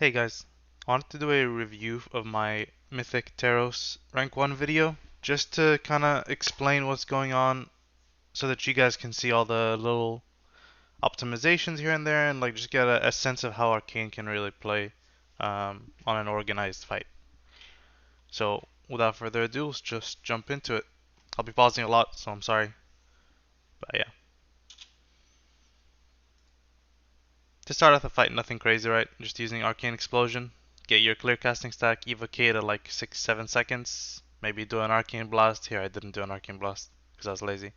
Hey guys, I wanted to do a review of my Mythic Terros rank 1 video just to kind of explain what's going on so that you guys can see all the little optimizations here and there and like just get a sense of how Arcane can really play on an organized fight. So without further ado, let's just jump into it. I'll be pausing a lot, so I'm sorry. But yeah. To start off the fight, nothing crazy, right? Just using Arcane Explosion. Get your clear casting stack, evocate at like 6-7 seconds. Maybe do an Arcane Blast. Here I didn't do an Arcane Blast because I was lazy.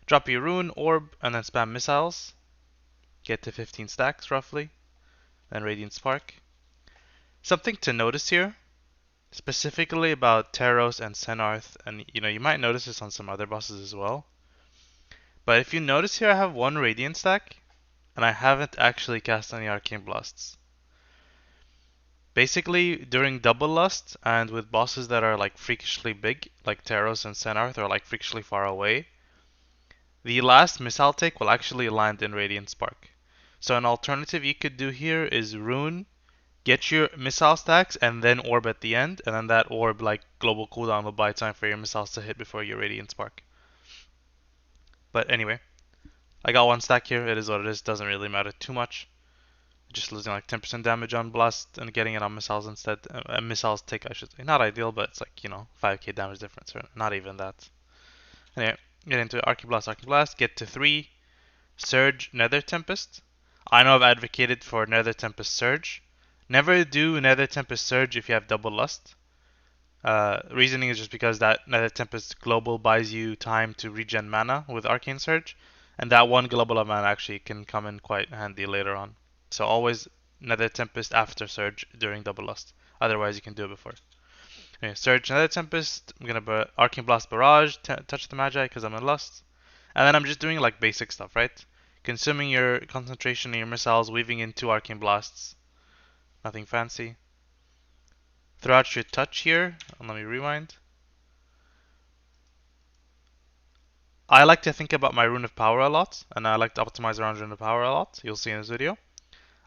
Drop your Rune, Orb, and then spam missiles. Get to 15 stacks roughly. Then Radiant Spark. Something to notice here, specifically about Terros and Senarth, and you might notice this on some other bosses as well. But if you notice here, I have one Radiant stack, and I haven't actually cast any Arcane Blasts. Basically, during Double Lust and with bosses that are like freakishly big, like Terros and Senarth, or like freakishly far away, the last missile take will actually land in Radiant Spark. So an alternative you could do here is Rune, get your missile stacks, and then Orb at the end, and then that Orb, like global cooldown, will buy time for your missiles to hit before your Radiant Spark. But anyway, I got one stack here, it is what it is, doesn't really matter too much. Just losing like 10% damage on Blast and getting it on missiles instead. Missiles take, I should say. Not ideal, but it's like, 5k damage difference, or not even that. Anyway, get into Arcane Blast, get to 3. Surge, Nether Tempest. I know I've advocated for Nether Tempest Surge. Never do Nether Tempest Surge if you have Double Lust. Reasoning is just because that Nether Tempest global buys you time to regen mana with Arcane Surge, and that one global of mana actually can come in quite handy later on. So always Nether Tempest after Surge during Double Lust. Otherwise, you can do it before. Anyway, Surge, Nether Tempest. I'm gonna Arcane Blast Barrage, touch the Magi because I'm in Lust, and then I'm just doing like basic stuff, right? Consuming your concentration and your missiles, weaving in 2 Arcane Blasts. Nothing fancy. Throughout your touch here, and let me rewind. I like to think about my Rune of Power a lot, and I like to optimize around Rune of Power a lot. You'll see in this video.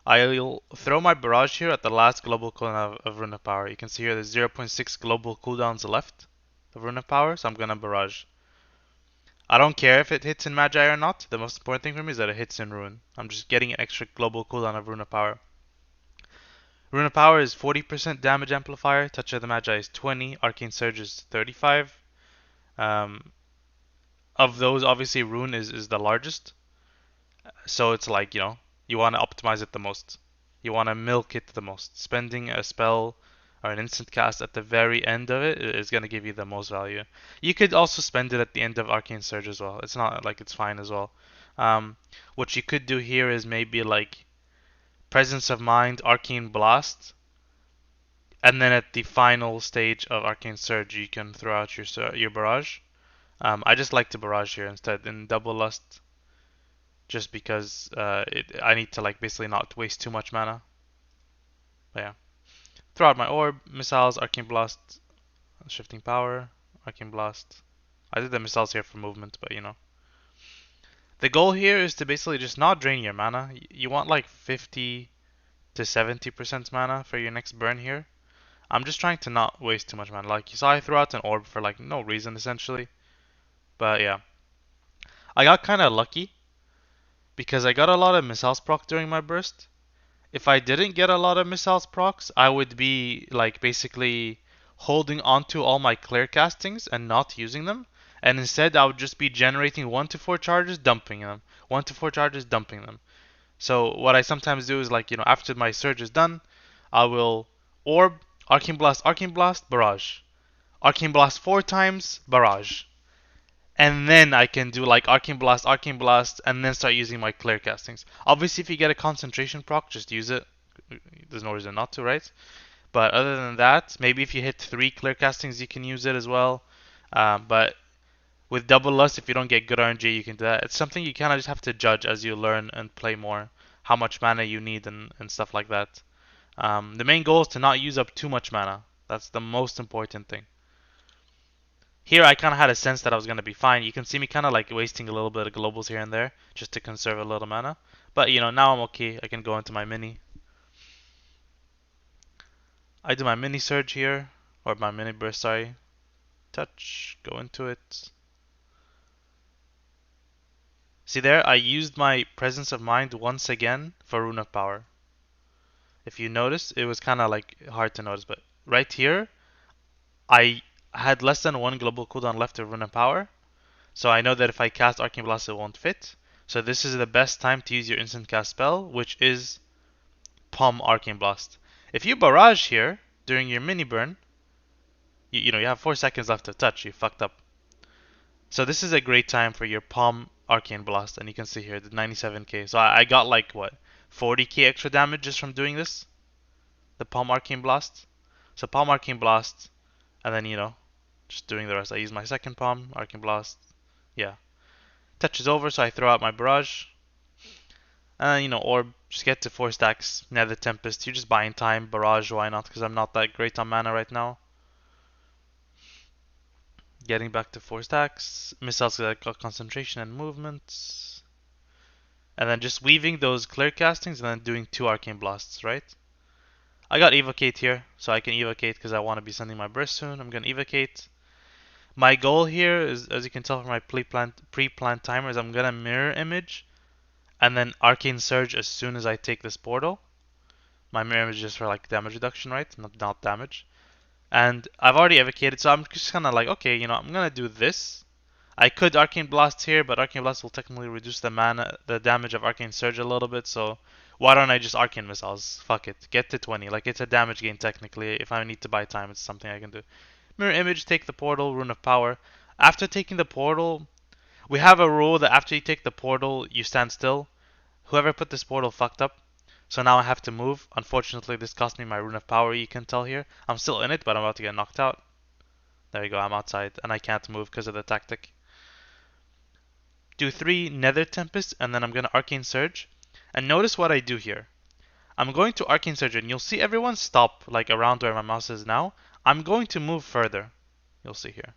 I'll throw my barrage here at the last global cooldown of Rune of Power. You can see here there's 0.6 global cooldowns left of Rune of Power, so I'm gonna barrage. I don't care if it hits in Magi or not. The most important thing for me is that it hits in Rune. I'm just getting an extra global cooldown of Rune of Power. Rune of Power is 40% damage amplifier. Touch of the Magi is 20. Arcane Surge is 35. Um, of those, obviously Rune is the largest. So it's like, you want to optimize it the most. You want to milk it the most. Spending a spell or an instant cast at the very end of it is going to give you the most value. You could also spend it at the end of Arcane Surge as well. It's not like it's fine as well. What you could do here is maybe like Presence of Mind, Arcane Blast, and then at the final stage of Arcane Surge, you can throw out your barrage. I just like to barrage here instead in Double Lust, just because I need to like basically not waste too much mana. But yeah, throw out my orb, missiles, Arcane Blast, shifting power, Arcane Blast. I did the missiles here for movement, but the goal here is to basically just not drain your mana. You want like 50 to 70% mana for your next burn here. I'm just trying to not waste too much mana. Like you saw, I threw out an orb for like no reason essentially. But yeah, I got kind of lucky because I got a lot of missiles proc during my burst. If I didn't get a lot of missiles procs, I would be like basically holding onto all my clear castings and not using them. And instead, I would just be generating 1 to 4 charges, dumping them. 1 to 4 charges, dumping them. So what I sometimes do is like, after my surge is done, I will orb, Arcane Blast, barrage. Arcane Blast 4 times, barrage. And then I can do like Arcane Blast, and then start using my clear castings. Obviously, if you get a concentration proc, just use it. There's no reason not to, right? But other than that, maybe if you hit 3 clear castings, you can use it as well. But with Double Lust, if you don't get good RNG, you can do that. It's something you kind of just have to judge as you learn and play more, how much mana you need and stuff like that. The main goal is to not use up too much mana. That's the most important thing. Here I kind of had a sense that I was going to be fine. You can see me kind of like wasting a little bit of globals here and there just to conserve a little mana. But now I'm okay. I can go into my mini. I do my mini surge here, or my mini burst, sorry. Touch, go into it. See there, I used my presence of mind once again for Rune of Power. If you notice, it was kind of like hard to notice, but right here, I had less than one global cooldown left of Rune of Power, so I know that if I cast Arcane Blast, it won't fit. So this is the best time to use your instant cast spell, which is Palm Arcane Blast. If you barrage here during your mini burn, you know you have 4 seconds left to touch. You fucked up. So this is a great time for your Palm Arcane Blast, and you can see here the 97k. So I got like what 40k extra damage just from doing this, the Palm Arcane Blast. So Palm Arcane Blast, and then just doing the rest. I use my second Palm Arcane Blast. Yeah, touch is over, so I throw out my barrage. And orb, just get to 4 stacks. Nether Tempest, you're just buying time. Barrage, why not? Because I'm not that great on mana right now. Getting back to 4 stacks. Missiles got concentration and movement. And then just weaving those clear castings and then doing 2 arcane blasts, right? I got evocate here, so I can evocate because I want to be sending my burst soon. I'm gonna evocate. My goal here is, as you can tell from my pre-planned timer, is I'm gonna mirror image and then arcane surge as soon as I take this portal. My mirror image is just for like damage reduction, right? Not damage. And I've already evocated, so I'm just kind of like, okay, I'm gonna do this. I could Arcane Blast here, but Arcane Blast will technically reduce the damage of Arcane Surge a little bit, so why don't I just Arcane Missiles? Fuck it. Get to 20. Like, it's a damage gain technically. If I need to buy time, it's something I can do. Mirror Image, take the portal, Rune of Power. After taking the portal, we have a rule that after you take the portal, you stand still. Whoever put this portal fucked up. So now I have to move. Unfortunately, this cost me my Rune of Power, you can tell here. I'm still in it, but I'm about to get knocked out. There you go, I'm outside, and I can't move because of the tactic. Do 3 Nether Tempest, and then I'm going to Arcane Surge. And notice what I do here. I'm going to Arcane Surge, and you'll see everyone stop, like around where my mouse is now. I'm going to move further. You'll see here.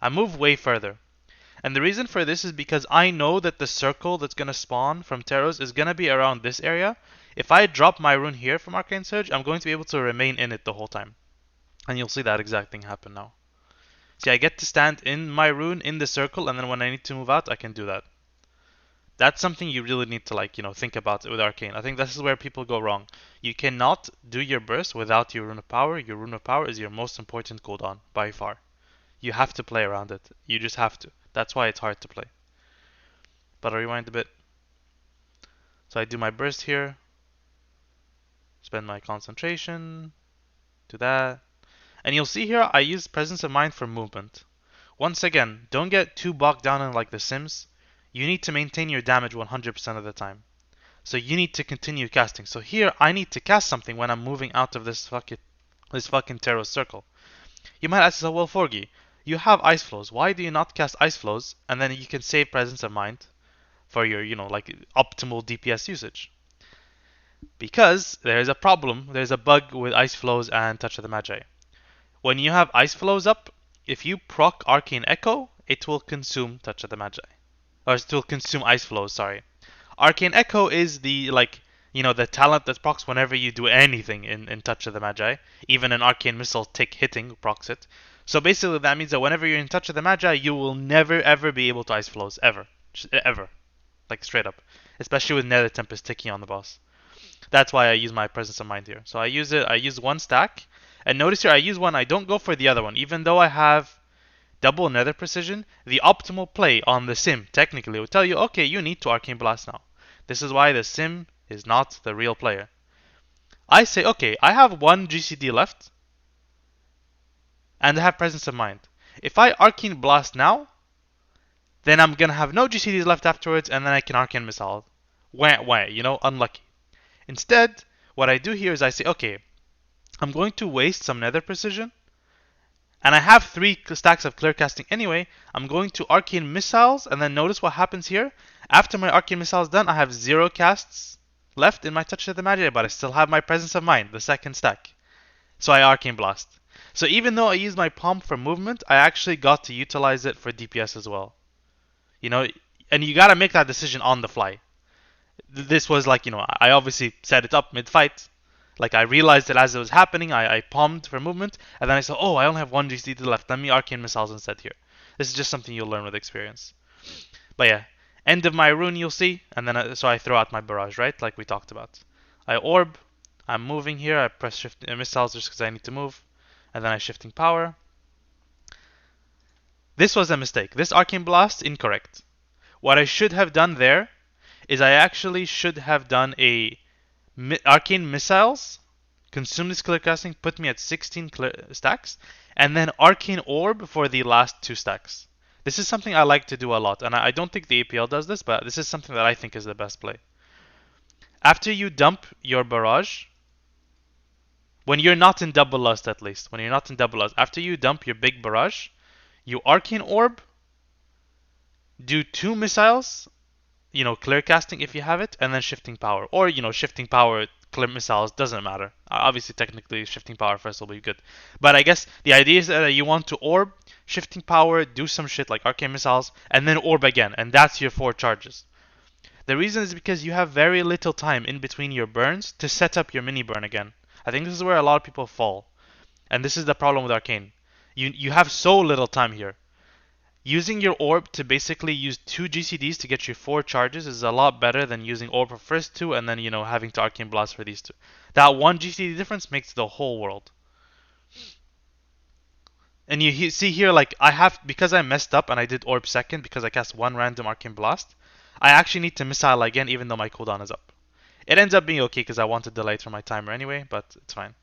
I move way further. And the reason for this is because I know that the circle that's going to spawn from Terros is going to be around this area. If I drop my rune here from Arcane Surge, I'm going to be able to remain in it the whole time. And you'll see that exact thing happen now. See, I get to stand in my rune in the circle, and then when I need to move out, I can do that. That's something you really need to think about with Arcane. I think this is where people go wrong. You cannot do your burst without your Rune of Power. Your Rune of Power is your most important cooldown, by far. You have to play around it. You just have to. That's why it's hard to play. But I'll rewind a bit. So I do my burst here. Spend my concentration. Do that. And you'll see here I use Presence of Mind for movement. Once again, don't get too bogged down in like The Sims. You need to maintain your damage 100% of the time. So you need to continue casting. So here I need to cast something when I'm moving out of this fucking Terros circle. You might ask yourself, well, Forgy, you have Ice Flows. Why do you not cast Ice Flows and then you can save Presence of Mind for your, optimal DPS usage? Because there's a problem. There's a bug with Ice Flows and Touch of the Magi. When you have Ice Flows up, if you proc Arcane Echo, it will consume Touch of the Magi. Or it will consume Ice Flows, sorry. Arcane Echo is the, the talent that procs whenever you do anything in Touch of the Magi. Even an Arcane Missile hitting procs it. So basically that means that whenever you're in Touch of the Magi, you will never ever be able to Ice Flows. Ever. Just ever. Like straight up. Especially with Nether Tempest ticking on the boss. That's why I use my Presence of Mind here. So I use 1 stack. And notice here I use one, I don't go for the other one. Even though I have double Nether Precision, the optimal play on the sim technically would tell you, okay, you need to Arcane Blast now. This is why the sim is not the real player. I say, okay, I have 1 GCD left, and I have Presence of Mind. If I Arcane Blast now, then I'm gonna have no GCDs left afterwards, and then I can Arcane Missile. Wah, unlucky. Instead, what I do here is I say, okay, I'm going to waste some Nether Precision, and I have 3 stacks of clear casting anyway. I'm going to Arcane Missiles, and then notice what happens here. After my Arcane Missile is done, I have 0 casts left in my Touch of the Magi, but I still have my Presence of Mind, the second stack. So I Arcane Blast. So even though I use my Palm for movement, I actually got to utilize it for DPS as well. And you gotta make that decision on the fly. This was I obviously set it up mid-fight. Like I realized it as it was happening, I palmed for movement, and then I saw, oh, I only have one GCD left. Let me Arcane Missiles instead here. This is just something you'll learn with experience. But yeah, end of my rune you'll see, and then so I throw out my barrage, right? Like we talked about. I orb, I'm moving here, I press shift missiles just because I need to move, and then I shifting power. This was a mistake. This Arcane Blast, incorrect. What I should have done there is I actually should have done a Arcane Missiles, consume this clear casting, put me at 16 stacks, and then Arcane Orb for the last 2 stacks. This is something I like to do a lot, and I don't think the APL does this, but this is something that I think is the best play. After you dump your barrage, when you're not in double lust at least, when you're not in double lust, after you dump your big barrage, you Arcane Orb, do 2 missiles, clear casting if you have it, and then shifting power. Or, shifting power, clear missiles, doesn't matter. Obviously, technically, shifting power first will be good. But I guess the idea is that you want to orb, shifting power, do some shit like arcane missiles, and then orb again, and that's your 4 charges. The reason is because you have very little time in between your burns to set up your mini burn again. I think this is where a lot of people fall. And this is the problem with Arcane. You have so little time here. Using your orb to basically use 2 GCDs to get you 4 charges is a lot better than using orb for first 2 and then, having to Arcane Blast for these 2. That 1 GCD difference makes the whole world. And you see here, like, because I messed up and I did orb second because I cast 1 random Arcane Blast, I actually need to missile again even though my cooldown is up. It ends up being okay because I want to delay it for my timer anyway, but it's fine.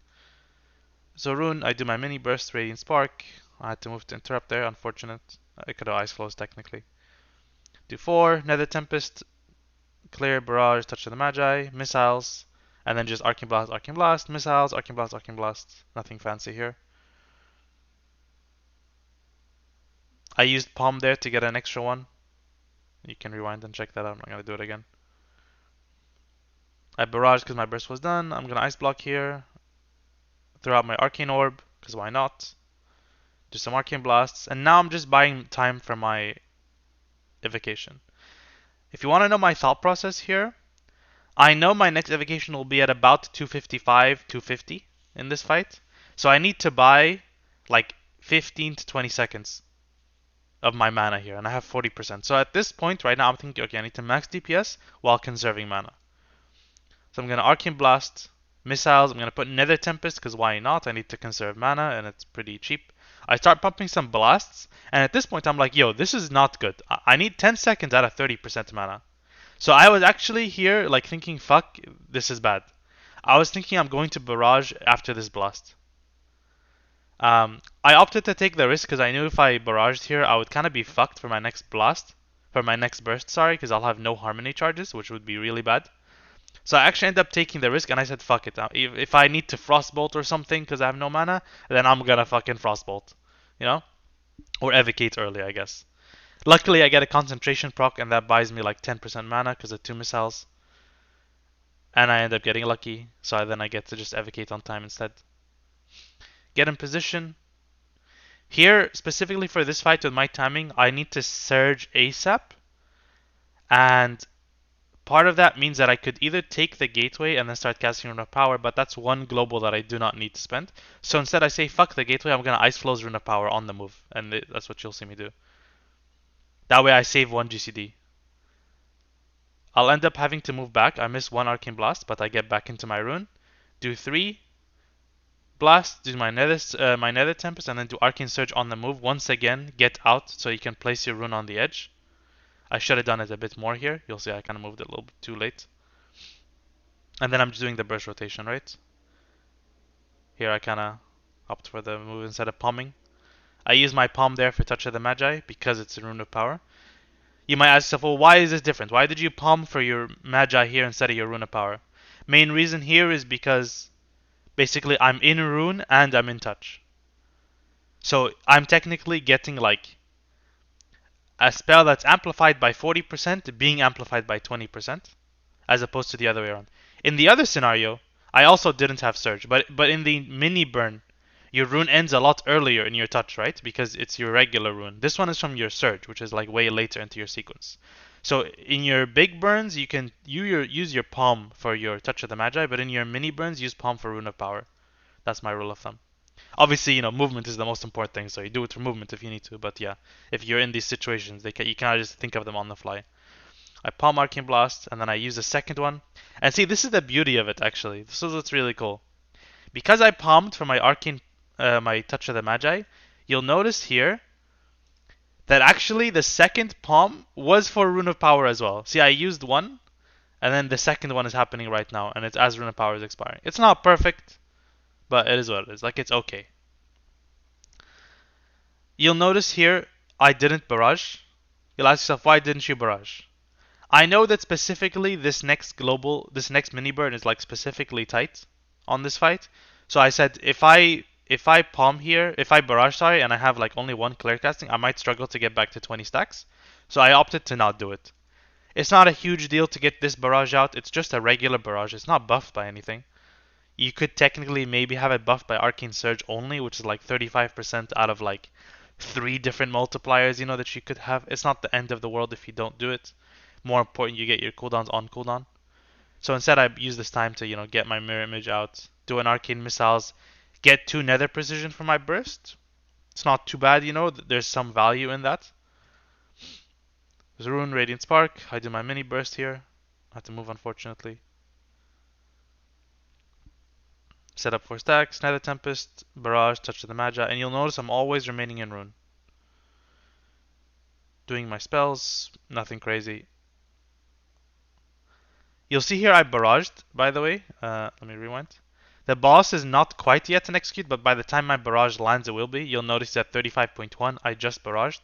So rune, I do my mini burst, Radiant Spark. I had to move to interrupt there, unfortunate. I could have Ice Flows technically. Do 4, Nether Tempest, Clear, Barrage, Touch of the Magi, Missiles, and then just Arcane Blast, Missiles, Arcane Blast. Nothing fancy here. I used Palm there to get an extra one. You can rewind and check that out. I'm not going to do it again. I Barrage because my burst was done. I'm going to Ice Block here. Throw out my Arcane Orb, because why not? Do some Arcane Blasts, and now I'm just buying time for my evocation. If you want to know my thought process here, I know my next evocation will be at about 255, 250 in this fight. So I need to buy like 15 to 20 seconds of my mana here, and I have 40%. So at this point right now I'm thinking, okay, I need to max DPS while conserving mana. So I'm going to Arcane Blast, Missiles, I'm going to put Nether Tempest because why not? I need to conserve mana and it's pretty cheap. I start pumping some blasts, and at this point I'm like, yo, this is not good. I need 10 seconds out of 30% mana. So I was actually here like thinking, fuck, this is bad. I was thinking I'm going to barrage after this blast. I opted to take the risk because I knew if I barraged here, I would kind of be fucked for my next blast. For my next burst, sorry, because I'll have no harmony charges, which would be really bad. So I actually ended up taking the risk, and I said, fuck it. If I need to frostbolt or something because I have no mana, then I'm gonna fucking frostbolt. Or evocate early, I guess. Luckily, I get a concentration proc, and that buys me like 10% mana because of 2 missiles. And I end up getting lucky, so then I get to just evocate on time instead. Get in position. Here, specifically for this fight with my timing, I need to surge ASAP. And part of that means that I could either take the gateway and then start casting Rune of Power, but that's one global that I do not need to spend. So instead I say, fuck the gateway, I'm going to Ice Flows Rune of Power on the move. And that's what you'll see me do. That way I save 1 GCD. I'll end up having to move back. I miss 1 Arcane Blast, but I get back into my rune. Do 3 Blast, do my Nether Tempest, and then do Arcane Surge on the move. Once again, get out so you can place your rune on the edge. I should have done it a bit more here. You'll see I kind of moved it a little bit too late. And then I'm just doing the burst rotation, right? Here I kind of opt for the move instead of palming. I use my palm there for Touch of the Magi because it's a Rune of Power. You might ask yourself, well, why is this different? Why did you palm for your Magi here instead of your Rune of Power? Main reason here is because basically I'm in Rune and I'm in Touch. So I'm technically getting like a spell that's amplified by 40% being amplified by 20%, as opposed to the other way around. In the other scenario, I also didn't have Surge, but in the mini burn, your rune ends a lot earlier in your touch, right? Because it's your regular rune. This one is from your Surge, which is like way later into your sequence. So in your big burns, you can use your palm for your Touch of the Magi, but in your mini burns, use palm for Rune of Power. That's my rule of thumb. Obviously, movement is the most important thing, so you do it for movement if you need to. But yeah, if you're in these situations, you cannot just think of them on the fly. I palm Arcane Blast, and then I use the second one. And see, this is the beauty of it, actually. This is what's really cool. Because I palmed for my my Touch of the Magi, you'll notice here that actually the second palm was for Rune of Power as well. See, I used one, and then the second one is happening right now, and it's as Rune of Power is expiring. It's not perfect, but it is what it is. Like, it's okay. You'll notice here, I didn't barrage. You'll ask yourself, why didn't you barrage? I know that specifically this next mini burn is like specifically tight on this fight. So I said if I palm here, if I barrage sorry, and I have like only one clear casting, I might struggle to get back to 20 stacks. So I opted to not do it. It's not a huge deal to get this barrage out. It's just a regular barrage. It's not buffed by anything. You could technically maybe have it buffed by Arcane Surge only, which is like 35% out of like 3 different multipliers, that you could have. It's not the end of the world if you don't do it. More important, you get your cooldowns on cooldown. So instead, I use this time to, get my mirror image out, do an Arcane Missiles, get 2 Nether Precision for my burst. It's not too bad, there's some value in that. There's Rune, Radiant Spark. I do my mini burst here. I have to move, unfortunately. Set up 4 stacks, Nether Tempest, Barrage, Touch of the Magi, and you'll notice I'm always remaining in Rune. Doing my spells, nothing crazy. You'll see here I barraged, by the way. Let me rewind. The boss is not quite yet an execute, but by the time my barrage lands, it will be. You'll notice that 35.1, I just barraged.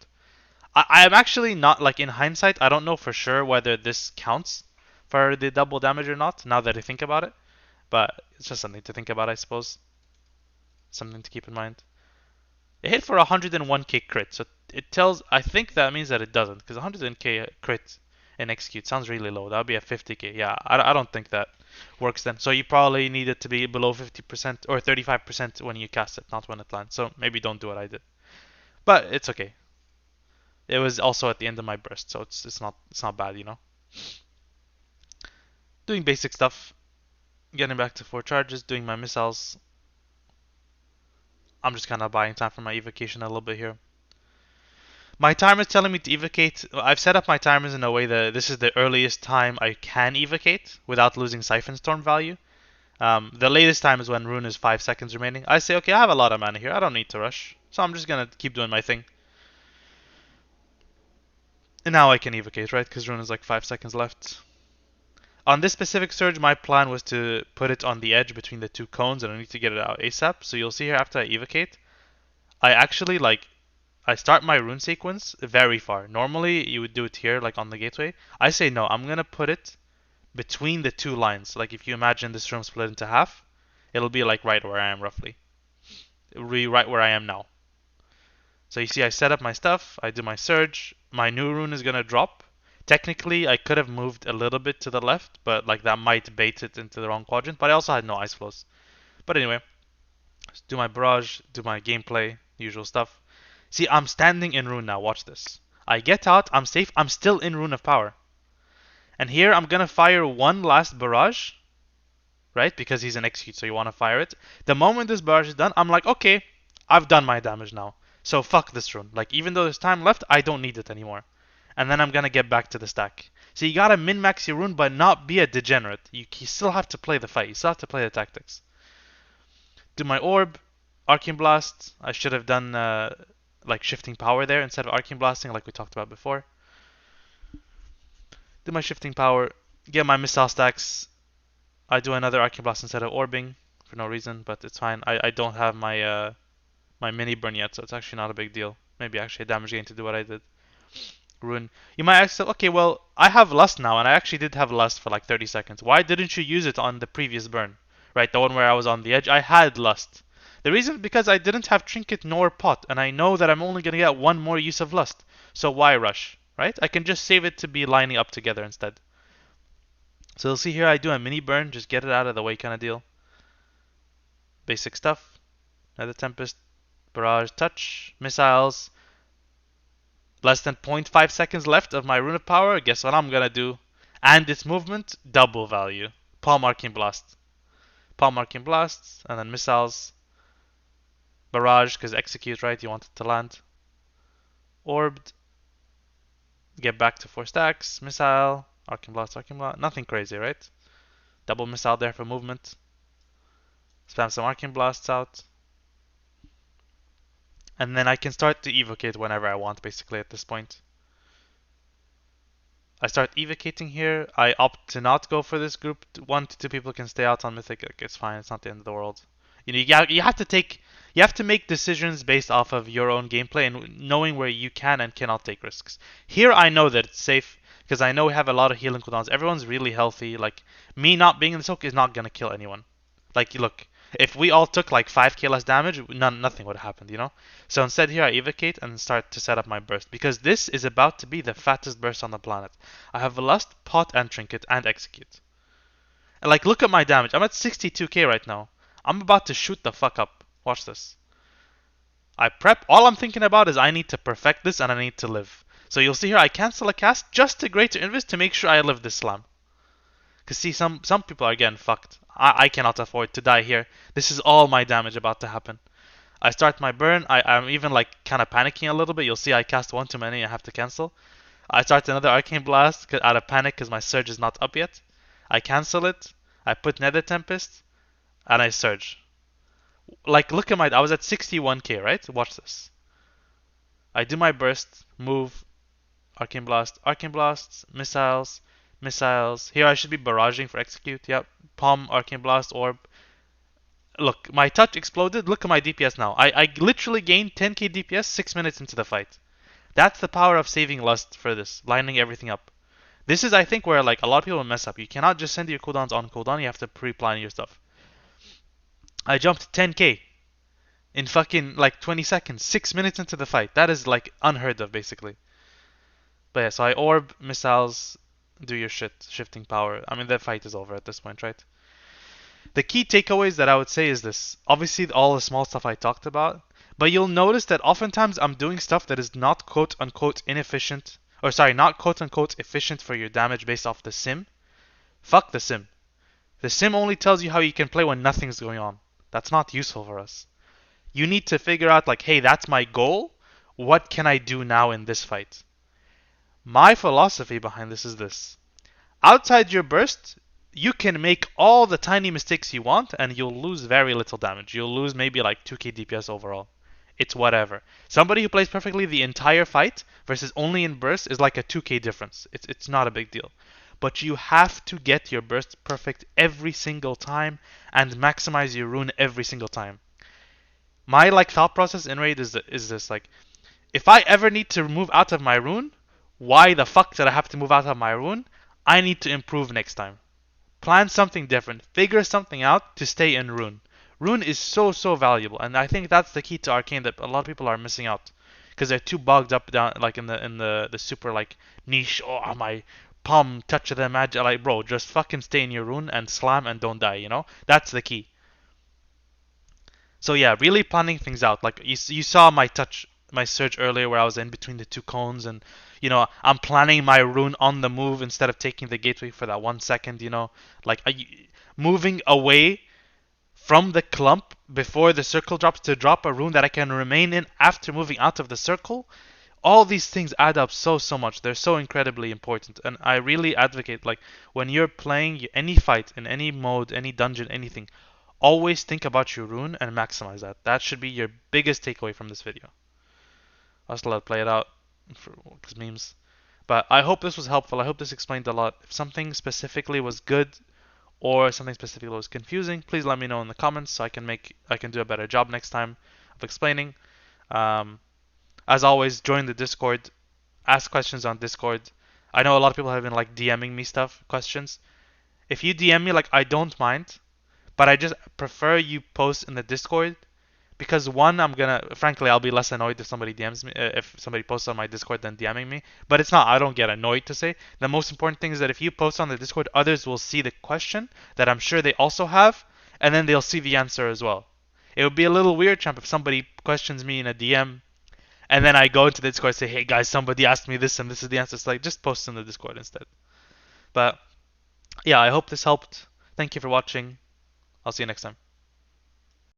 I am actually not, like, in hindsight, I don't know for sure whether this counts for the double damage or not, now that I think about it. But it's just something to think about, I suppose. Something to keep in mind. It hit for 101k crit, so I think that means that it doesn't, because 100k crit in execute sounds really low. That would be a 50k. Yeah, I don't think that works then. So you probably need it to be below 50% or 35% when you cast it, not when it lands. So maybe don't do what I did. But it's okay. It was also at the end of my burst, so it's not bad, Doing basic stuff, getting back to 4 charges, doing my missiles. I'm just kind of buying time for my evocation a little bit here. My timer is telling me to evocate. I've set up my timers in a way that this is the earliest time I can evocate without losing Siphon Storm value. The latest time is when Rune is 5 seconds remaining. I say, okay, I have a lot of mana here. I don't need to rush. So I'm just going to keep doing my thing. And now I can evocate, right? Because Rune is like 5 seconds left. On this specific surge, my plan was to put it on the edge between the 2 cones, and I need to get it out ASAP. So you'll see here after I evocate, I actually I start my rune sequence very far. Normally you would do it here, like on the gateway. I say no, I'm gonna put it between the 2 lines. Like if you imagine this room split into half, it'll be like right where I am roughly. It'll be right where I am now. So you see I set up my stuff, I do my surge, my new rune is gonna drop. Technically I could have moved a little bit to the left, but like that might bait it into the wrong quadrant, but I also had no ice flows. But anyway, do my barrage, do my gameplay, usual stuff. See, I'm standing in rune now, watch this. I get out, I'm safe, I'm still in Rune of Power. And here I'm gonna fire one last barrage, right? Because he's an execute, so you wanna fire it. The moment this barrage is done, I'm like, okay, I've done my damage now. So fuck this rune. Like, even though there's time left, I don't need it anymore. And then I'm gonna get back to the stack. So you gotta min-max your rune, but not be a degenerate. You still have to play the fight, you still have to play the tactics. Do my orb, Arcane Blast. I should have done like shifting power there instead of Arcane Blasting like we talked about before. Do my shifting power, get my missile stacks. I do another Arcane Blast instead of orbing for no reason, but it's fine. I don't have my my mini burn yet, so it's actually not a big deal. Maybe actually a damage gain to do what I did. Rune. You might ask, okay, well, I have Lust now, and I actually did have Lust for like 30 seconds. Why didn't you use it on the previous burn? Right, the one where I was on the edge. I had Lust. The reason is because I didn't have Trinket nor Pot, and I know that I'm only going to get one more use of Lust. So why rush? Right? I can just save it to be lining up together instead. So you'll see here I do a mini burn, just get it out of the way kind of deal. Basic stuff. Nether Tempest, Barrage, Touch, Missiles. Less than 0.5 seconds left of my Rune of Power. Guess what I'm gonna do? And its movement, double value. Palm Arcane Blast. Palm Arcane Blasts, and then missiles. Barrage, because execute, right? You want it to land. Orbed. Get back to 4 stacks. Missile. Arcane Blast, Arcane Blast. Nothing crazy, right? Double missile there for movement. Spam some Arcane Blasts out. And then I can start to evocate whenever I want, basically, at this point. I start evocating here. I opt to not go for this group. 1 to 2 people can stay out on Mythic. It's fine. It's not the end of the world. You know, you have to make decisions based off of your own gameplay and knowing where you can and cannot take risks. Here I know that it's safe because I know we have a lot of healing cooldowns. Everyone's really healthy. Like me not being in the soak is not gonna kill anyone. Like look, if we all took like 5k less damage, nothing would have happened, you know? So instead here I evocate and start to set up my burst because this is about to be the fattest burst on the planet. I have Lust, Pot, and Trinket, and Execute. And like look at my damage. I'm at 62k right now. I'm about to shoot the fuck up. Watch this. I prep. All I'm thinking about is I need to perfect this and I need to live. So you'll see here I cancel a cast just to Greater Invis to make sure I live this slam. Because see, some people are getting fucked. I cannot afford to die here. This is all my damage about to happen. I start my burn. I'm even like kind of panicking a little bit. You'll see I cast one too many. I have to cancel. I start another Arcane Blast out of panic because my Surge is not up yet. I cancel it. I put Nether Tempest. And I Surge. Like, look at I was at 61k, right? Watch this. I do my burst, move, Arcane Blasts, missiles, missiles. Here I should be barraging for execute. Yep. Palm, Arcane Blast, Orb. Look, my touch exploded. Look at my DPS now. I literally gained 10k DPS 6 minutes into the fight. That's the power of saving Lust for this, lining everything up. This is, I think, where like a lot of people mess up. You cannot just send your cooldowns on cooldown. You have to pre-plan your stuff. I jumped 10k in fucking like 20 seconds, 6 minutes into the fight. That is like unheard of, basically. But yeah, so I orb, missiles, do your shit, shifting power. I mean, the fight is over at this point, right? The key takeaways that I would say is this. Obviously, all the small stuff I talked about, but you'll notice that oftentimes I'm doing stuff that is not quote unquote inefficient, or sorry, not quote unquote efficient for your damage based off the sim. Fuck the sim. The sim only tells you how you can play when nothing's going on. That's not useful for us. You need to figure out like, hey, that's my goal. What can I do now in this fight? My philosophy behind this is this. Outside your burst, you can make all the tiny mistakes you want and you'll lose very little damage. You'll lose maybe like 2k DPS overall. It's whatever. Somebody who plays perfectly the entire fight versus only in burst is like a 2k difference. It's not a big deal. But you have to get your burst perfect every single time and maximize your rune every single time. My like thought process in raid is this like, if I ever need to move out of my rune, why the fuck did I have to move out of my rune? I need to improve next time. Plan something different. Figure something out to stay in rune. Rune is so valuable, and I think that's the key to Arcane that a lot of people are missing out because they're too bogged up down like in the super like niche. Oh, my palm touch of the magic. Like, bro, just fucking stay in your rune and slam and don't die. You know, that's the key. So yeah, really planning things out. Like you saw my touch, my surge earlier where I was in between the two cones, and you know I'm planning my rune on the move instead of taking the gateway for that 1 second. You know, like moving away from the clump before the circle drops to drop a rune that I can remain in after moving out of the circle. All these things add up so much. They're so incredibly important, and I really advocate like when you're playing any fight in any mode, any dungeon, anything. Always think about your rune and maximize that. That should be your biggest takeaway from this video. I'll just let it play it out because memes. But I hope this was helpful. I hope this explained a lot. If something specifically was good or something specifically was confusing, please let me know in the comments so I can do a better job next time of explaining. As always, join the Discord. Ask questions on Discord. I know a lot of people have been like DMing me questions. If you DM me, like I don't mind. But I just prefer you post in the Discord because one, frankly, I'll be less annoyed if somebody DMs me, if somebody posts on my Discord than DMing me. But it's not, I don't get annoyed to say. The most important thing is that if you post on the Discord, others will see the question that I'm sure they also have, and then they'll see the answer as well. It would be a little weird, champ, if somebody questions me in a DM and then I go into the Discord and say, hey guys, somebody asked me this and this is the answer. It's like, just post in the Discord instead. But yeah, I hope this helped. Thank you for watching. I'll see you next time.